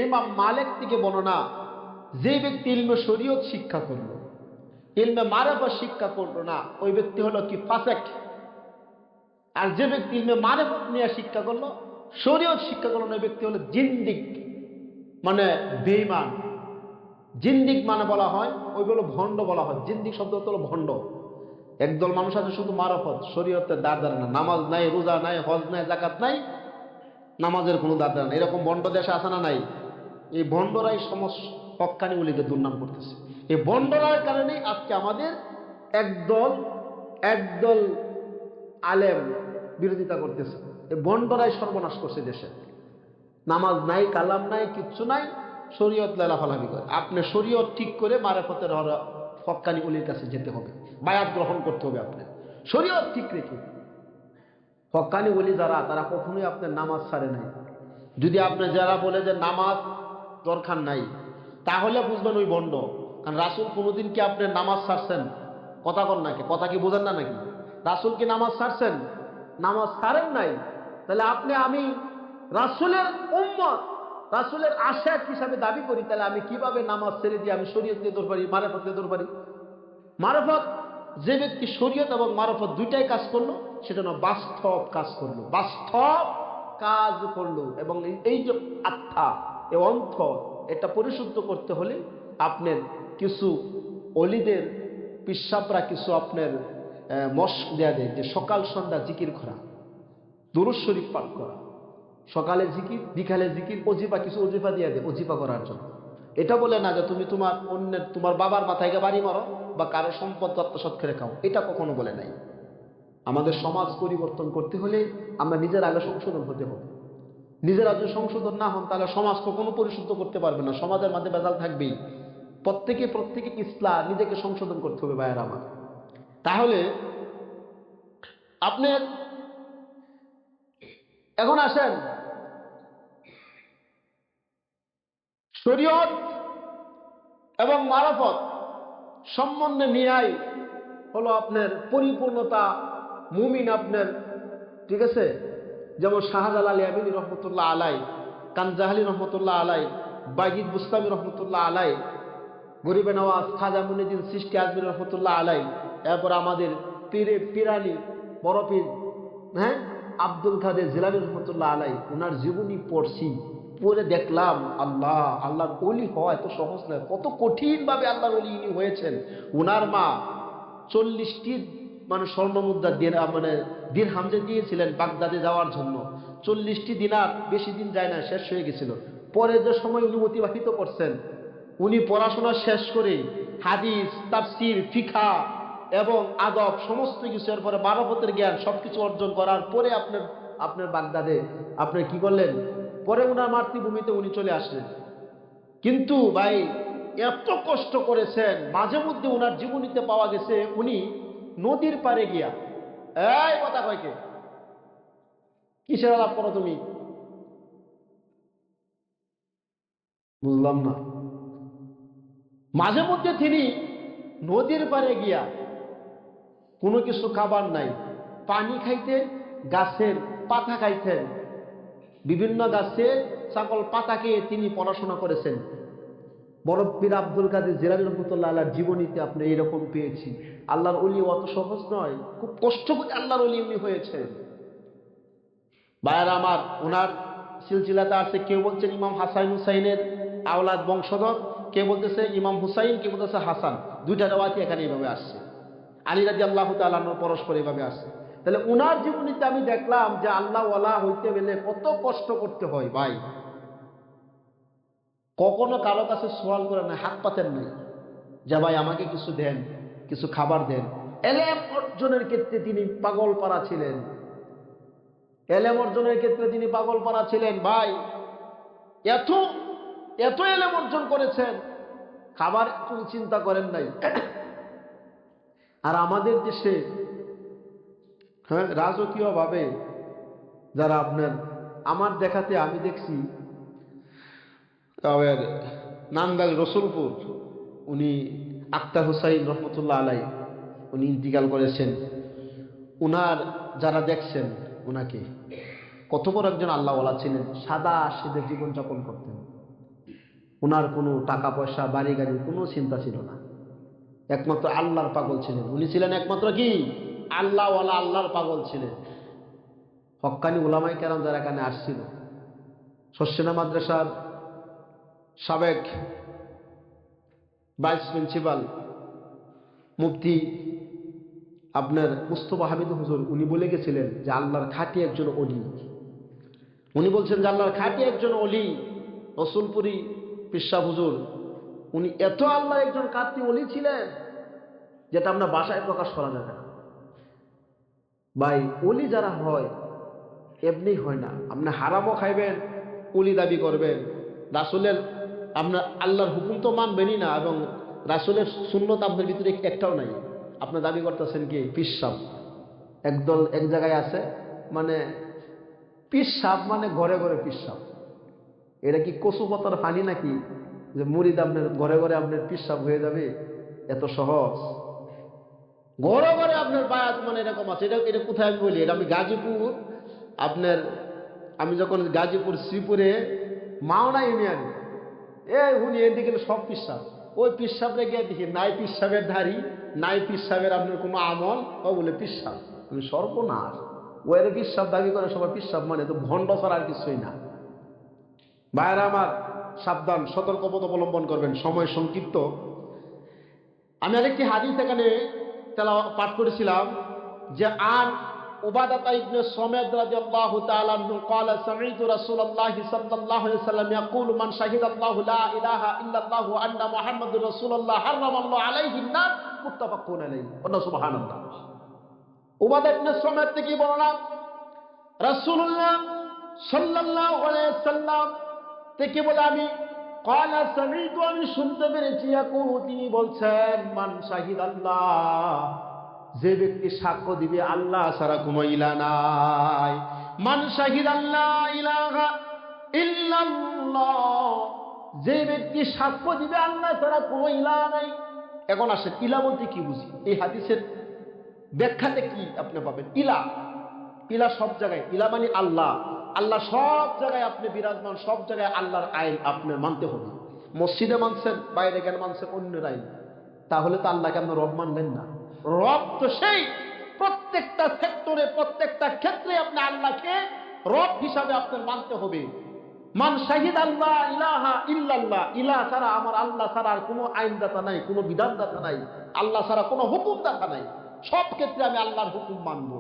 Speaker 1: ইমাম মালিক থেকে বর্ণনা, যে ব্যক্তি ইলমে শরীয়ত শিক্ষা করলো, ইলমে মারিফাত শিক্ষা করলো না, ওই ব্যক্তি হলো কি ফাসেক। আর যে ব্যক্তি ইলমে মারিফাত নিয়ে শিক্ষা করলো, শরীয়ত শিক্ষা করলো না, ওই ব্যক্তি হলো জিন্দিক, মানে বেঈমান। জিন্দিক মানে বলা হয়, ওইগুলো ভণ্ড বলা হয়। জিন্দিক শব্দ হলো ভণ্ড। একদল মানুষ আছে শুধু মারফত, শরীয়তের দাঁড় দাঁড়ায় না, নামাজ নাই, রোজা নাই, হজ নাই, জাকাত নাই, নামাজের কোনো দাঁড় দাঁড়ায় না, এরকম ভণ্ড দেশে আসে না নাই? এই ভণ্ডরাই সমস্ত হক্কানি ওলিদের দুর্নাম করতেছে। এই ভণ্ডরার কারণেই আজকে আমাদের একদল একদল আলেম বিরোধিতা করতেছে। এই ভণ্ডরাই সর্বনাশ করছে দেশে। নামাজ নাই, কালাম নাই, কিচ্ছু নাই, শরীয়ত লাফালাফি করে। আপনি শরীয়ত ঠিক করে মারেফতের হক্কানি ওলির কাছে যেতে হবে, বায়াত গ্রহণ করতে হবে। আপনি শরীয়ত ঠিক রেখে, হক্কানি ওলি যারা, তারা কখনোই আপনার নামাজ ছাড়ে নাই। যদি আপনি যারা বলে যে নামাজ দরকার নাই, তাহলে বুঝবেন ওই ভণ্ড। কারণ রাসূল কোনোদিন কি আপনি নামাজ ছাড়ছেন? কথা কন নাকি? কথা কি বোঝেন না নাকি? রাসূল কি নামাজ ছাড়ছেন? নামাজ ছাড়েন নাই। তাহলে আপনি, আমি রাসূলের উম্মত, রাসূলের আশিক হিসাবে দাবি করি, তাহলে আমি কিভাবে নামাজ ছেড়ে দিয়ে আমি শরীয়ত নিয়ে দৌড় পারি, মারফত নিয়ে দৌড় পারি? মারফত, যে ব্যক্তি শরীয়ত এবং মারফত দুইটাই কাজ করলো, সেটা না বাস্তব কাজ করলো, বাস্তব কাজ করলো। এবং এই যে আত্মা, এই অন্তর, এটা পরিশুদ্ধ করতে হলে আপনার কিছু অলিদের পিসাবরা কিছু আপনার মশক দেয়া দেয়, যে সকাল সন্ধ্যা জিকির করা, দুরূদ শরীফ পাঠ করা, সকালে জিকির, বিকালে জিকির, অজিফা, কিছু অজিফা দিয়ে দেয় অজিফা করার জন্য। এটা বলে না যে তুমি তোমার অন্যের, তোমার বাবার মাথায় গিয়ে বাড়ি মারো বা কারো সম্পদ আত্মসাৎ করে খাও, এটা কখনো বলে নাই। আমাদের সমাজ পরিবর্তন করতে হলে আমরা নিজের আগে সংশোধন হতে হবে। নিজেরা যদি সংশোধন না হন, তাহলে সমাজ কখনো পরিশুদ্ধ করতে পারবে না, সমাজের মধ্যে ভেজাল থাকবেই। প্রত্যেকে ইসলাম নিজেকে সংশোধন করতে হবে ভাইয়ের আমার। তাহলে আপনি এখন আসেন, শরীয়ত এবং মারফত সম্বন্ধে নিয়াই হলো আপনার পরিপূর্ণতা, মুমিন আপনার, ঠিক আছে? যেমন শাহজালাল ইয়ামিনী রহমতুল্লাহ আলাই, কানজাহালি রহমতুল্লাহ আলাই, বাইজিদ বুস্তামি রহমতুল্লাহ আলাই, গরিবে নওয়াজ খাজা মুইনুদ্দিন চিশতি আজমির রহমতুল্লাহ আলাই, এরপর আমাদের পীরে পিরানি বড় পীর, হ্যাঁ, আব্দুল কাদের জিলানী রহমতুল্লাহ আলাই, ওনার জীবনী পড়ছি, পড়ে দেখলাম আল্লাহর ওলি হওয়া এত সহজ নয়, কত কঠিন ভাবে আল্লাহর ওলি ইনি হয়েছেন। ওনার মা 40টি মানে স্বর্ণ মুদ্রা মানে দিরহাম যে দিয়েছিলেন বাগদাদে যাওয়ার জন্য, 40টি দিনার বেশি দিন যায় না, শেষ হয়ে গেছিল। পরে যে সময় উনি অতিবাহিত করছেন, উনি পড়াশোনা শেষ করে হাদিস, তাফসির, ফিকহ এবং আদব সমস্ত কিছু, এরপরে মারফতের জ্ঞান সবকিছু অর্জন করার পরে আপনার আপনার বাগদাদে আপনি কি করলেন, পরে উনার মাতৃভূমিতে উনি চলে আসলেন। কিন্তু ভাই এত কষ্ট করেছেন, মাঝে মধ্যে উনার জীবনীতে পাওয়া গেছে উনি নদীর পাড়ে গিয়া, এই কথা কয়কে, কিসের আলাপ করো তুমি? বুঝলাম না। মাঝে মধ্যে তিনি নদীর পাড়ে গিয়া, কোনো কিছু খাবার নাই, পানি খাইতেন, গাছের পাতা খাইতেন, বিভিন্ন গাছের সকল পাতা খেয়ে তিনি পড়াশোনা করেছেন। বড় পীর আব্দুল কাদের জিলানী রহমতুল্লাহ আলাইহির জীবনীতে আপনি এইরকম পেয়েছি। আল্লাহর ওলি অত সহজ নয়, খুব কষ্ট করে আল্লাহর ওলি এমনি হয়েছেন। ভাইয়ারা আমার, ওনার সিলসিলাতে আছে, কেউ বলছেন ইমাম হাসান হুসাইনের আওলাদ বংশধর, কে বলতেছে ইমাম হুসাইন, কে বলতেছে হাসান, দুইটা রেওয়ায়েতই এখানে এইভাবে আসছে। আলী রাদিয়াল্লাহু তাআলা আনহু পরস্পর এইভাবে আসছে। তাহলে উনার জীবনীতে আমি দেখলাম যে আল্লাহ ওয়ালা হইতে গেলে কত কষ্ট করতে হয় ভাই। কখনো কারো কাছে সওয়াল করে না, হাত পাতেন নাই যে ভাই আমাকে কিছু দেন, কিছু খাবার দেন। এলেম অর্জনের ক্ষেত্রে তিনি পাগল পারা ছিলেন। এলেম অর্জনের ক্ষেত্রে তিনি পাগলপাড়া ছিলেন। ভাই, এত এত এলেম অর্জন করেছেন, খাবার তুমি চিন্তা করেন নাই। আর আমাদের দেশে রাজকীয় ভাবে যারা আপনার, আমার দেখাতে আমি দেখছি আবার নান্দাল রসুলপুর, উনি আক্তার হুসাইন রহমতুল্লাহ আলাই, উনি ইন্তিকাল করেছেন। উনার যারা দেখছেন উনাকে, কত বড় একজন আল্লাহওয়ালা ছিলেন, সাদা সিধে জীবনযাপন করতেন। উনার কোনো টাকা পয়সা বাড়ি গাড়ির কোনো চিন্তা ছিল না, একমাত্র আল্লাহর পাগল ছিলেন। উনি ছিলেন একমাত্র কি আল্লাহওয়ালা, আল্লাহর পাগল ছিলেন। হক্কানি উলামায়ে কেরাম যারা এখানে আসছিল, শস্যেনা মাদ্রাসার সাবেক ভাইস প্রিন্সিপাল মুফতি আপনার মুস্তফা হামিদ হুজুর, উনি বলে গেছিলেন যে আল্লাহর খাঁটি একজন অলি। উনি বলছেন যে আল্লাহর খাঁটি একজন অলি রসুলপুরি পিসা হুজুর, উনি এত আল্লাহ একজন খাঁটি অলি ছিলেন যেটা আমরা ভাষায় প্রকাশ করা যাবে না। ভাই, অলি যারা হয় এমনি হয় না। আপনি হারামও খাইবেন, অলি দাবি করবেন, রাসূলের আপনার আল্লাহর হুকুম তো মানবেনই না, এবং রাসূলের সুন্নত আপনার ভিতরে একটাও নাই। আপনি দাবি করতেছেন কি পিসাব। একদল এক জায়গায় আছে, মানে পিসাব মানে ঘরে ঘরে পিসাব। এটা কি কচু পাতার পানি নাকি যে মুরিদ আপনার ঘরে ঘরে আপনার পিসাব হয়ে যাবে? এত সহজ? ঘরে ঘরে আপনার বায়াত মানে এরকম আছে। এটা এটা কোথায় আমি বলি, এটা আমি গাজীপুর আপনার, আমি যখন গাজীপুর শ্রীপুরে মাওনা ইউনিয়নে, উনি এদিকে সব পিসাব, ওই পিসাব রেখে দেখি নাই পিসাবের ধারি, নাই পিসাবের আপনার কোনো আমল, ও বলে পিসাব। আমি সর্বনাশ, ও এর পিসাব দাবি করে সবাই পিসাব, মানে তো ভণ্ড ছাড়া আর কিছুই না। ভাইরা আমার, সাবধান, সতর্ক অবলম্বন করবেন, সময় সংক্ষিপ্ত। আমি আরেকটি হাদিস এখানে পাঠ করেছিলাম যে আন উবাদাতা ইবনে সামিদ রাদিয়াল্লাহু তাআলা আনহু قال سمعت رسول الله صلى الله عليه وسلم يقول من شهد الله لا اله الا الله وان محمد رسول الله حرم الله عليه النار متفق عليه ওয়া সুবহানাল্লাহ। উবাদা ইবনে সামিদ থেকে বর্ণনা, রাসূলুল্লাহ সাল্লাল্লাহু আলাইহি ওয়াসাল্লাম থেকে বলে, আমি ক্বালা সামিতু, আমি শুনতে পেরেছি, ইয়াকুলু, তিনি বলছেন, মান শাহিদাল্লাহ, যে ব্যক্তি সাক্ষ্য দিবে আল্লাহ ছাড়া কোনো ইলাহ নাই। মান শাহিদাল্লাহ ইলাহা ইল্লাল্লাহ, যে ব্যক্তি সাক্ষ্য দিবে আল্লাহ ছাড়া কোনো ইলাহ নাই। এখন আসেন, ইলাহ বলতে কি বুঝি? এই হাদিসের ব্যাখ্যাতে কি আপনি পাবেন? ইলাহ, ইলাহ সব জায়গায়, ইলাহ মানে আল্লাহ। আল্লাহ সব জায়গায় আপনি বিরাজমান, সব জায়গায় আল্লাহর আইন আপনার মানতে হবে। মসজিদে মানছেন, বাইরে গেলে মানছেন অন্যের আইন, তাহলে তো আল্লাহকে আপনি রব মানলেন না। রব তো সেই প্রত্যেকটা সেক্টরে, প্রত্যেকটা ক্ষেত্রে আপনি আল্লাহকে রব হিসাবে আপনার মানতে হবে। মান শাহিদ আল্লাহ ইলাহা ইল্লাল্লাহ, ইলাহ ছাড়া, আমার আল্লাহ ছাড়া আর কোনো আইনদাতা নাই, কোনো বিধানদাতা নাই, আল্লাহ ছাড়া কোনো হুকুমদাতা নাই, সব ক্ষেত্রে আমি আল্লাহর হুকুম মানবো।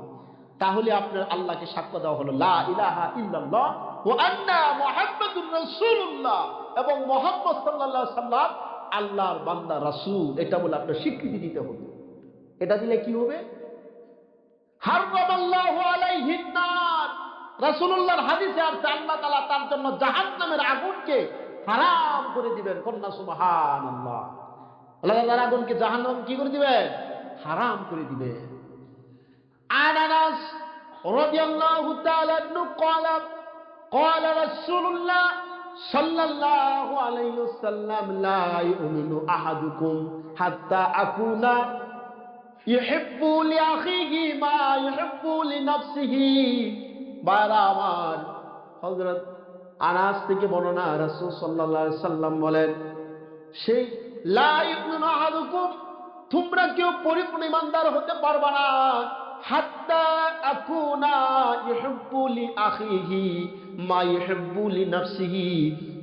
Speaker 1: তাহলে আপনার আল্লাহকে সাক্ষ্য দেওয়া হলো লা ইলাহা ইল্লাল্লাহ ওয়া আন্না মুহাম্মাদুর রাসূলুল্লাহ, এবং মুহাম্মদ সাল্লাল্লাহু আলাইহি সাল্লাম আল্লাহর বান্দা রাসূল, এটা বলে আপনার স্বীকৃতি দিতে হবে। এটা দিলে কি হবে? হারামাল্লাহু আলাইহিন নার, রাসূলুল্লাহর হাদিসে আছে আল্লাহ তাআলা তার জন্য জাহান্নামের আগুনকে হারাম করে দিবেন। কন্যা সুবহানাল্লাহ, আল্লাহ তাআলা আগুনকে, জাহান্নাম কি করে দিবেন? হারাম করে দিবেন। আনাস রাদিয়াল্লাহু তাআলা আনহু قال قال رسول الله صلى الله عليه وسلم لا يؤمن احدكم حتى اكون يحب لاخيه ما يحب لنفسه। বারা আমার, হযরত আনাস থেকে বর্ণনা, রাসূল সাল্লাল্লাহু আলাইহি সাল্লাম বলেন, সেই লা ইউমিনু আহাদুকুম, তোমরা কেউ পরিপূর্ণ ঈমানদার হতে পারবে না, হাত্তা আকুনা ইউহিব্বু লি আখিহি মা ইউহিব্বু লি নাফসিহি,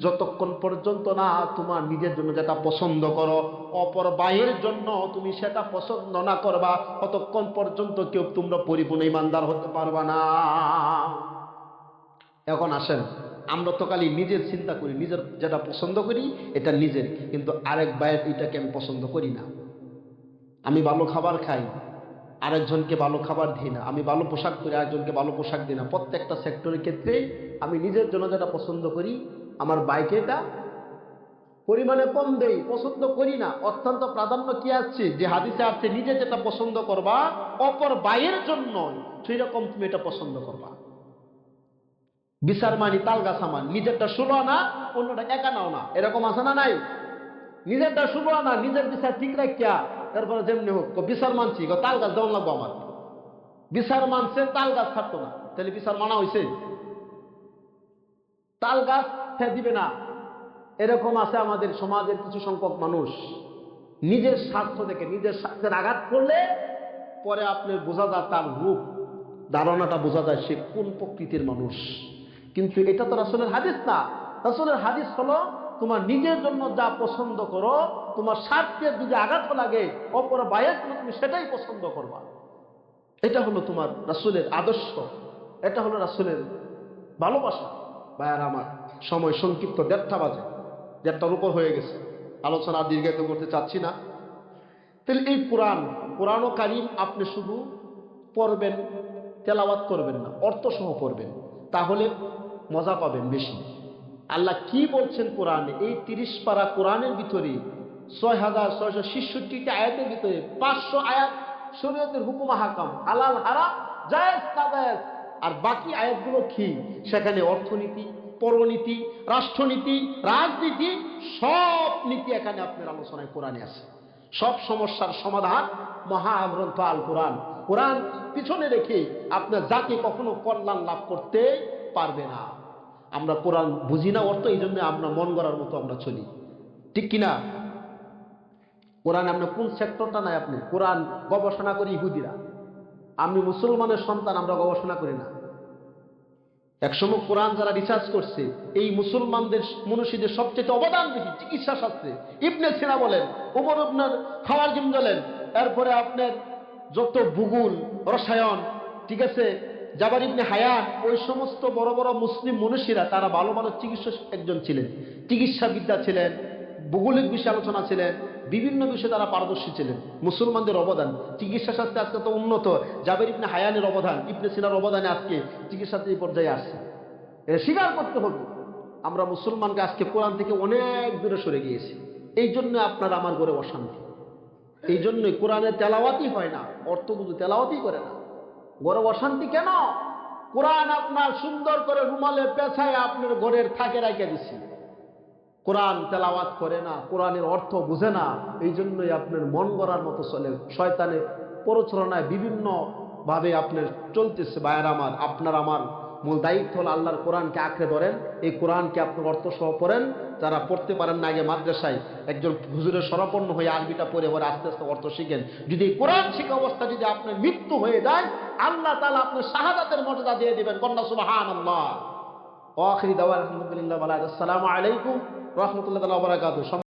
Speaker 1: যতক্ষণ পর্যন্ত না তোমার নিজের জন্য যেটা পছন্দ করো অপর ভাইয়ের জন্য তুমি সেটা পছন্দ না করবা, ততক্ষণ পর্যন্ত কেউ তোমরা পরিপূর্ণ ঈমানদার হতে পারবে না। এখন আসেন, আমরা তো খালি নিজের চিন্তা করি, নিজের যেটা পছন্দ করি এটা নিজের, কিন্তু আরেক ভাইয়ের এটাকে আমি পছন্দ করি না। আমি ভালো খাবার খাই, আরেকজনকে ভালো খাবার দিই না, আমি ভালো পোশাক পরি আরেকজনকে ভালো পোশাক দিই না। প্রত্যেকটা সেক্টরের ক্ষেত্রে আমি নিজের জন্য যেটা পছন্দ করি, আমার বাইকে এটা পরিমাণে কম দেই, পছন্দ করি না। অত্যন্ত প্রাধান্য কি আছে, যে হাদিসে আছে নিজে যেটা পছন্দ করবা অপর বাইয়ের জন্য সেই রকম তুমি এটা পছন্দ করবা। বিচার মানি তাল গাছ আমার, নিজেরটা 16 আনা অন্যটা 1 আনাও না, এরকম আছে না নাই? নিজেরটা 16 আনা, নিজের বিচার ঠিক রাখিয়া তারপরে যেমনি হোক বিচার মানছি, তাল গাছ দেওয়ান লাগবো আমার। বিচার মানছে, তাল গাছ থাকতো না, তাহলে বিচার মানা হয়েছে? তাল গাছ দিবে না। এরকম আছে আমাদের সমাজের কিছু সংখ্যক মানুষ, নিজের স্বার্থ থেকে নিজের স্বার্থের আঘাত করলে পরে আপনার বোঝা যায়, তার রূপ ধারণাটা বোঝা যায় সে কোন প্রকৃতির মানুষ। কিন্তু এটা তো রাসূলের হাদিস না। রাসূলের হাদিস হলো তোমার নিজের জন্য যা পছন্দ করো, তোমার স্বার্থের যদি আঘাত লাগে অপর ভাইয়ের জন্য তুমি সেটাই পছন্দ করবা। এটা হলো তোমার রাসূলের আদর্শ, এটা হলো রাসূলের ভালোবাসা। ভাইয়ার আমার, সময় সংক্ষিপ্ত, 1:30 বাজে, 1:30টার উপর হয়ে গেছে, আলোচনা দীর্ঘায়িত করতে চাচ্ছি না। তাহলে এই কোরআন ও কারীম আপনি শুধু পড়বেন, তেলাওয়াত করবেন না, অর্থ সহ পড়বেন, তাহলে মজা পাবেন বেশি। আল্লাহ কি বলছেন কোরআনে, এই 30 পারা কোরআনের ভিতরে 6666টি আয়াতের ভিতরে 500 আয়াত শরীয়তের হুকুম হাকাম, হালাল হারাম, জায়েজ না জায়েজ। আর বাকি আয়াতগুলো কি, সেখানে অর্থনীতি, পরনীতি, রাষ্ট্রনীতি, রাজনীতি, সব নীতি এখানে আপনার আলোচনায় কোরআনে আছে। সব সমস্যার সমাধান মহাগ্রন্থ আল কোরআন। কোরআন পিছনে রেখে আপনার জাতি কখনো কল্যাণ লাভ করতে পারবে না। আমরা কোরআন বুঝি না অর্থ, এই জন্য আমরা মন গড়ার মতো আমরা চলি, ঠিক কিনা? কোরআন আপনার কোন সেক্টরটা নাই, আপনি কোরআন গবেষণা করি ইহুদিরা, আমি মুসলমানের সন্তান, আমরা গবেষণা করি না। একসময় কোরআন যারা রিসার্চ করছে, এই মুসলমানদের মনীষীদের সবচেয়ে অবদান বেশি চিকিৎসা শাস্ত্রে। ইবনে সিনা বলেন, ওমর ইবনে খাওয়ারজিম বলেন, এরপরে আপনার যত ভূগোল, রসায়ন, ঠিক আছে, জাবার ইবনে হায়ান, ওই সমস্ত বড় বড় মুসলিম মনীষীরা তারা ভালো ভালো চিকিৎসক একজন ছিলেন, চিকিৎসাবিদ্যা ছিলেন, ভৌগোলিক বিষয়ে আলোচনা ছিলেন, বিভিন্ন বিষয়ে তারা পারদর্শী ছিলেন। মুসলমানদের অবদান চিকিৎসা শাস্ত্রে আজকে তো উন্নত, জাবের ইবনে হায়ানের অবদান, ইবনে সিনার অবদানে আজকে চিকিৎসাতে এই পর্যায়ে আসছে। এটা স্বীকার করতে হবে। আমরা মুসলমানকে আজকে কোরআন থেকে অনেক দূরে সরে গিয়েছি। এই জন্য আপনার আমার ঘরে অশান্তি, এই জন্যই কোরআনের তেলাওয়াতই হয় না, অর্থ বুঝে তেলাওয়াতই করে না, ঘরে অশান্তি কেন? কোরআন আপনার সুন্দর করে রুমালে পেছায় আপনার ঘরের থাকে রাখে দিছি, কোরআন তেলাওয়াত করে না, কোরআনের অর্থ বুঝে না, এই জন্যই আপনার মন গড়ার মতো চলে, শয়তানের প্ররোচনায় বিভিন্ন ভাবে আপনার চলতেছে। ভাইয়ের আমার, আপনার আমার মূল দায়িত্ব হল আল্লাহর কোরআনকে আঁকড়ে ধরেন, এই কোরআনকে আপনার অর্থ সহ পড়েন। যারা পড়তে পারেন না, আগে মাদ্রাসায় একজন হুজুরের শরণাপন্ন হয়ে আরবিটা পড়ে পরে আস্তে আস্তে অর্থ শিখেন। যদি কোরআন শিখা অবস্থা যদি আপনার মৃত্যু হয়ে যায়, আল্লাহ তাআলা আপনার শাহাদাতের মর্যাদা দিয়ে দিবেন। কন্যা সুবহানাল্লাহ। ওয়া আখিরি দাওয়ানা আলহামদুলিল্লাহ, আসসালামু আলাইকুম ওয়া রাহমাতুল্লাহি ওয়া বারাকাতুহু।